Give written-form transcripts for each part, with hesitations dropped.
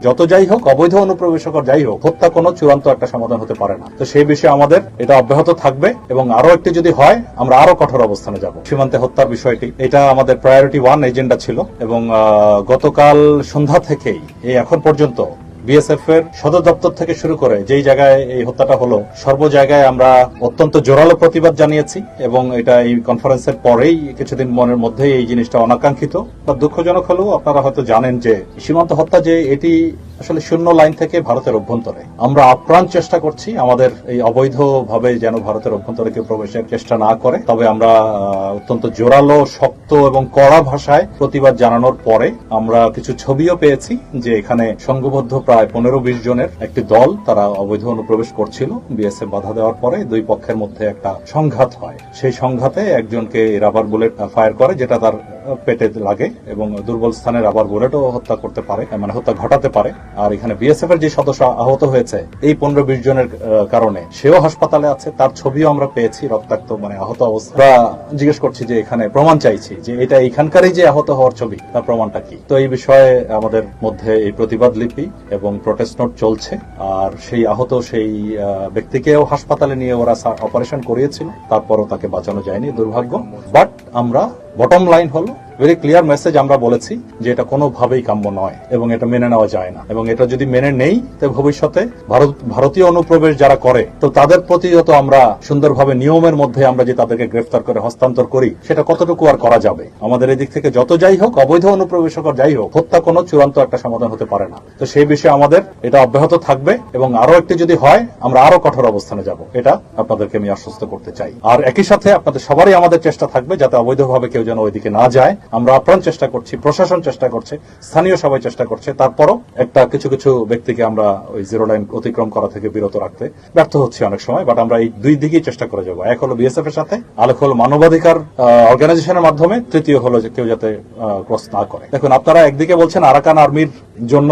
যত যাই হোক, অবৈধ অনুপ্রবেশকর যাই হোক, হত্যা কোনো চূড়ান্ত একটা সমাধান হতে পারে না। তো সেই বিষয়ে আমাদের এটা অব্যাহত থাকবে এবং আরো একটি যদি হয় আমরা আরো কঠোর অবস্থানে যাব। সীমান্তে হত্যার বিষয়টি এটা আমাদের প্রায়োরিটি 1 এজেন্ডা ছিল এবং গতকাল সন্ধ্যা থেকেই এই এখন পর্যন্ত বিএসএফ এর সদর দপ্তর থেকে শুরু করে যেই জায়গায় এই হত্যাটা হলো সর্ব জায়গায় আমরা অত্যন্ত জোরালো প্রতিবাদ জানিয়েছি এবং এটা এই কনফারেন্সের পরেই কিছুদিন মনের মধ্যেই এই জিনিসটা অনাকাঙ্ক্ষিত বা দুঃখজনক হলেও আপনারা হয়তো জানেন যে সীমান্ত হত্যা যে এটি আসলে শূন্য লাইন থেকে ভারতের অভ্যন্তরে। আমরা আপ্রাণ চেষ্টা করছি আমাদের এই অবৈধভাবে যেন ভারতের অভ্যন্তরে কেউ প্রবেশের চেষ্টা না করে। তবে আমরা অত্যন্ত জোরালো, শক্ত এবং কড়া ভাষায় প্রতিবাদ জানানোর পরে আমরা কিছু ছবিও পেয়েছি যে এখানে সংঘবদ্ধ প্রায় 15-20 জনের একটি দল তারা অবৈধ অনুপ্রবেশ করছিল। বিএসএফ বাধা দেওয়ার পরে দুই পক্ষের মধ্যে একটা সংঘাত হয়। সেই সংঘাতে একজনকে রাবার বুলেট ফায়ার করে, যেটা তার পেটে লাগে এবং দুর্বল স্থানে রাবার বুলেটও হত্যা করতে পারে, মানে হত্যা ঘটাতে পারে। আর এখানে বিএসএফ এর যে সদস্য আহত হয়েছে এই 15-20 জনের কারণে, সেও হাসপাতালে আছে, তার ছবিও আমরা পেয়েছি, রক্তাক্ত মানে আহত অবস্থা। জিজ্ঞেস করছি যে এখানে প্রমাণ চাইছি যে এটা এখানকারই যে আহত হওয়ার ছবি, তার প্রমাণটা কি। তো এই বিষয়ে আমাদের মধ্যে এই প্রতিবাদ লিপি এবং প্রোটেস্ট নোট চলছে। আর সেই আহত সেই ব্যক্তিকেও হাসপাতালে নিয়ে ওরা অপারেশন করিয়েছিল, তারপরও তাকে বাঁচানো যায়নি, দুর্ভাগ্য। বাট আমরা বটম লাইন হলো ভেরি ক্লিয়ার মেসেজ আমরা বলেছি যে এটা কোনোভাবেই কাম্য নয় এবং এটা মেনে নেওয়া যায় না। এবং এটা যদি মেনে নেই তো ভবিষ্যতে ভারতীয় অনুপ্রবেশ যারা করে তো তাদের প্রতিহত আমরা সুন্দরভাবে নিয়মের মধ্যে আমরা যে তাদেরকে গ্রেফতার করে হস্তান্তর করি সেটা কতটুকু আর করা যাবে। আমাদের এই দিক থেকে যত যাই হোক, অবৈধ অনুপ্রবেশকর যাই হোক, হত্যা কোনো চূড়ান্ত একটা সমাধান হতে পারে না। তো সেই বিষয়ে আমাদের এটা অব্যাহত থাকবে এবং আরো একটি যদি হয় আমরা আরো কঠোর অবস্থানে যাব, এটা আপনাদেরকে আমি আশ্বস্ত করতে চাই। আর একই সাথে আপনাদের সবারই আমাদের চেষ্টা থাকবে যাতে অবৈধভাবে কেউ যেন ওইদিকে না যায়। আমরা আপ্রাণ চেষ্টা করছি, প্রশাসন চেষ্টা করছে, স্থানীয় সবাই চেষ্টা করছে। তারপরও একটা কিছু কিছু ব্যক্তিকে আমরা ওই জিরো লাইন অতিক্রম করা থেকে বিরত রাখতে ব্যর্থ হচ্ছি অনেক সময়। বাট আমরা এই দুই দিকেই চেষ্টা করে যাবো। এক হলো বিএসএফ এর সাথে, আরেক হলো মানবাধিকার অর্গানাইজেশনের মাধ্যমে, তৃতীয় হলো যে কেউ যাতে ক্রস না করে। দেখুন, আপনারা একদিকে বলছেন আরাকান আর্মির জন্য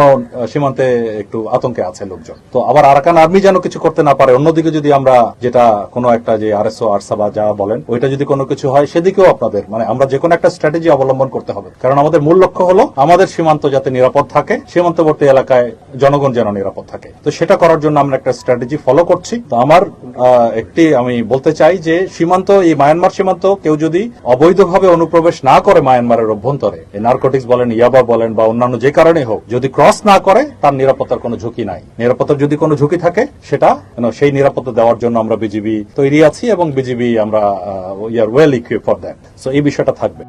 সীমান্তে একটু আতঙ্কে আছে লোকজন, তো আবার আরাকান আর্মি যেন কিছু করতে না পারে। অন্যদিকে যদি আমরা যেটা কোনো একটা যে আরএসও আরসা বা যা বলেন ওইটা যদি কোনো কিছু হয় সেদিকেও আপনাদের মানে আমরা যে কোনো একটা স্ট্র্যাটেজি অবলম্বন করতে হবে। কারণ আমাদের মূল লক্ষ্য হলো আমাদের সীমান্ত যাতে নিরাপদ থাকে, সীমান্তবর্তী এলাকায় জনগণ যেন নিরাপদ থাকে। তো সেটা করার জন্য আমরা একটা স্ট্র্যাটেজি ফলো করছি। তো আমার আমি বলতে চাই যে সীমান্ত, এই মায়ানমার সীমান্ত কেউ যদি অবৈধভাবে অনুপ্রবেশ না করে মায়ানমারের অভ্যন্তরে, নারকোটিক্স বলেন, ইয়াবা বলেন বা অন্যান্য যে কারণে হোক, যদি ক্রস না করে তার নিরাপত্তার কোনো ঝুঁকি নাই। নিরাপত্তার যদি কোনো ঝুঁকি থাকে সেটা সেই নিরাপত্তা দেওয়ার জন্য আমরা বিজিবি তৈরি আছি এবং বিজিবি আমরা we are well equipped for that. So এই বিষয়টা থাকবে।